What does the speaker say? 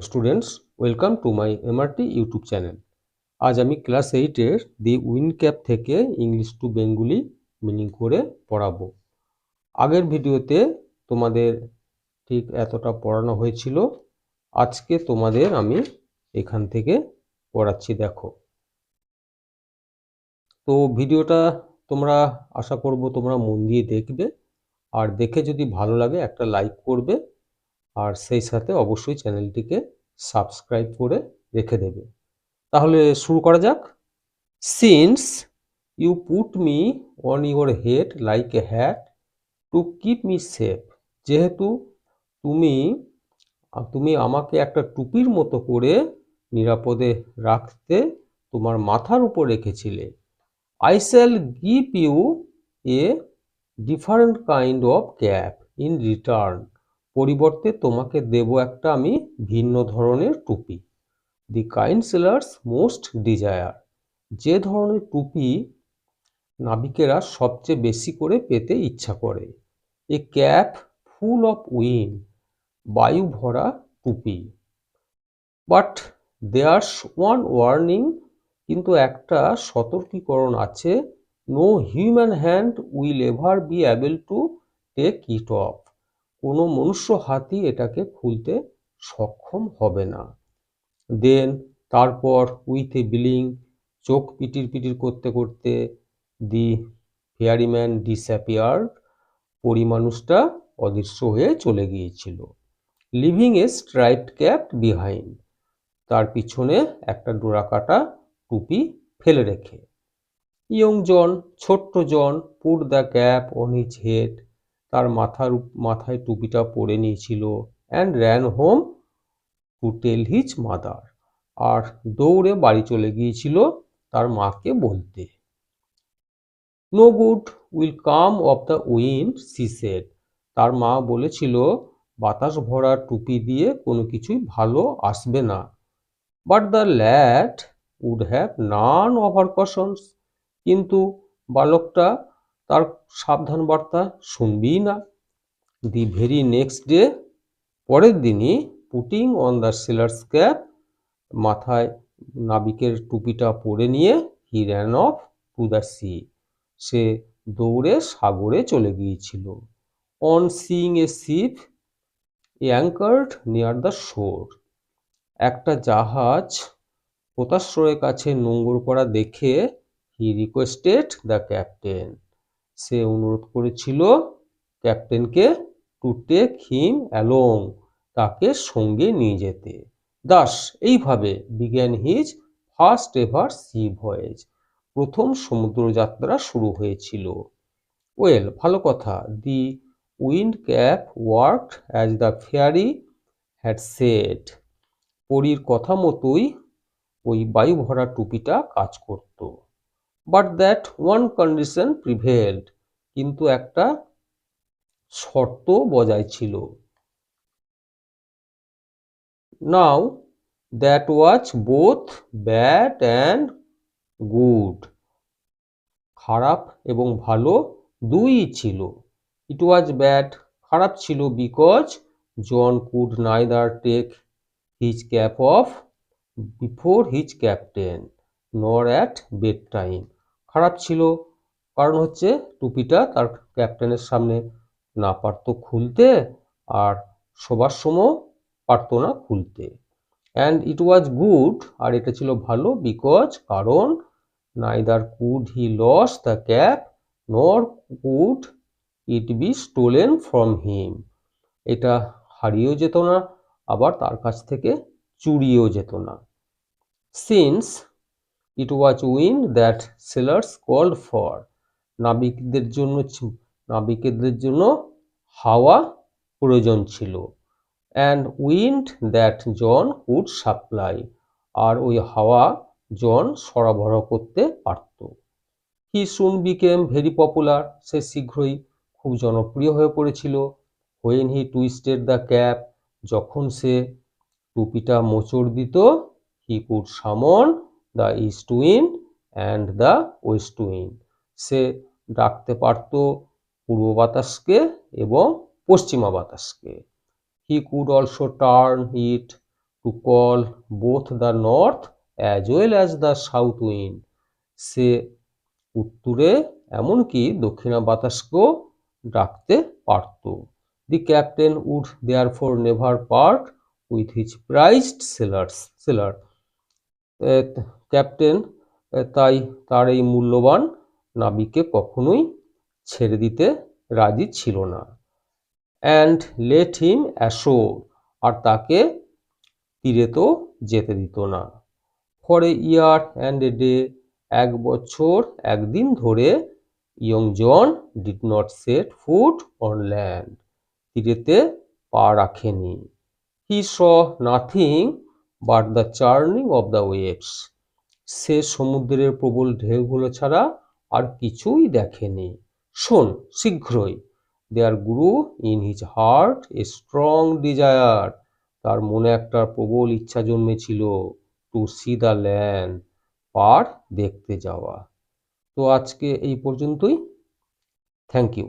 Students, welcome to my MRT YouTube channel. আজ আমি class 8-এর দি win cap থেকে English to Bengali meaning করে পড়াবো। আগের ভিডিওতে তোমাদের ঠিক এতটা পড়ানো হয়েছিল। আজকে তোমাদের আমি এখান থেকে পড়াচ্ছি, দেখো। তো ভিডিওটা তোমরা আশা করব তোমরা মন দিয়ে দেখবে, আর দেখে যদি ভালো লাগে একটা লাইক করবে, আর সেই সাথে অবশ্যই চ্যানেলটিকে সাবস্ক্রাইব করে রেখে দেবে। তাহলে শুরু করা যাক। Since you put me on your head like a hat to keep me safe, যেহেতু তুমি আমাকে একটা টুপির মতো করে নিরাপদে রাখতে তোমার মাথার উপর রেখেছিলে। I shall give you a different kind of cap in return, পরিবর্তে তোমাকে দেব একটা আমি ভিন্ন ধরনের টুপি। The kind sailors most desire, যে ধরনের টুপি নাবিকেরা সবচেয়ে বেশি করে পেতে ইচ্ছা করে। A cap full of wind, বায়ু ভরা টুপি। বাট দেয়ার্স ওয়ান ওয়ার্নিং, কিন্তু একটা সতর্কীকরণ আছে। No human hand will ever be able to take it off, কোনো মনুষ্য হাতই এটাকে খুলতে সক্ষম হবে না। দেন তারপর উইথ এ বিলিং, চোখ পিটির পিটির করতে করতে, দি ফেয়ারিম্যান ডিসঅ্যাপিয়ার্ড, পরিমানুষটা অদৃশ্য হয়ে চলে গিয়েছিল। লিভিং এ স্ট্রাইপড ক্যাপ বিহাইন্ড, তার পিছনে একটা ডোরাকাটা টুপি ফেলে রেখে। ইয়ং জন, ছোট্ট John, put the cap on his head, তার মাথায় টুপিটা পরে নিয়েছিল। And ran home to tell his mother, আর দৌড়ে বাড়ি চলে গিয়েছিল তার মাকে বলতে। No good will come of the wind, she said, তার মা বলেছিল বাতাস ভরা টুপি দিয়ে কোনো কিছুই ভালো আসবে না। But the lad would have none of her cautions, কিন্তু বালকটা তার সাবধান বার্তা শুনবেই না। দি ভেরি নেক্সট ডে, পরের দিনই, putting on the sailor's cap, মাথায় নাবিকের টুপিটা পরে নিয়ে, he ran off to the sea, সে দৌড়ে সাগরে চলে গিয়েছিল। On seeing a ship anchored near the shore, একটা জাহাজ পোতাশ্রয়ের কাছে নোঙর করা দেখে, হি রিকোয়েস্টেড দ্য ক্যাপ্টেন, সে অনুরোধ করেছিল ক্যাপ্টেনকে টু টেক হিম অ্যালং, তাকে সঙ্গে নিয়ে যেতে। দাস, এইভাবে began his first ever sea voyage, প্রথম সমুদ্রযাত্রা শুরু হয়েছিল। ওয়েল, ভালো কথা। The wind cap worked as the fairy had said, পরীর কথা মতোই ওই বায়ু ভরা টুপিটা কাজ করত। But that one condition prevailed, কিন্তু একটা শর্ত বজায় ছিল। Now that was both bad and good, খারাপ এবং ভালো দুই ছিল। ইট ওয়াজ ব্যাড, খারাপ ছিল, because John could neither take his cap off before his captain nor at bed time, খারাপ ছিল কারণ হচ্ছে টুপিটা তার ক্যাপ্টেনের সামনে না পারতো খুলতে, আর শোবার সময় পারতো না খুলতে। অ্যান্ড ইট ওয়াজ গুড, আর এটা ছিল ভালো, বিকজ কারণ neither could he lose the cap nor could it be stolen from him, এটা হারিয়েও যেত না, আবার তার কাছ থেকে চুরিয়েও যেত না। Since it was wind that sailors called for, নাবিকদের জন্য হাওয়া প্রয়োজন ছিল। And wind that John could supply, আর ওই হাওয়া জন সরবরাহ করতে পারত। He soon became very popular, সে শীঘ্রই খুব জনপ্রিয় হয়ে পড়েছিল। When he twisted the cap, যখন সে টুপিটা মোচড় দিত, he could summon the east wind and the west wind, সে ডাকতে পারত পূর্ব বাতাসকে এবং পশ্চিমা বাতাসকে। He could also turn it to call both the north as well as the south wind. সে উত্তরে এমনকি দক্ষিণা বাতাসকেও ডাকতে পারত। The captain would therefore never part with his prized sailor. Captain তাই তার এই মূল্যবান নাবিককে কখনোই ছেড়ে দিতে রাজি ছিল না। and let him ashore, আর তাকে তীরে তো যেতে দিত না। for a year and a day, এক বছর একদিন ধরে young John did not set foot on land, তীরেতে পা রাখেনি। he saw nothing but the churning of the waves, সে সমুদ্রের প্রবল ঢেউগুলো ছাড়া আর কিছুই দেখেনি। শোন, শীঘ্রই there grew in his heart a strong desire, তার মনে একটা প্রবল ইচ্ছা জন্মেছিল to see the land, পার দেখতে যাওয়া। তো আজকে এই পর্যন্তই। Thank you.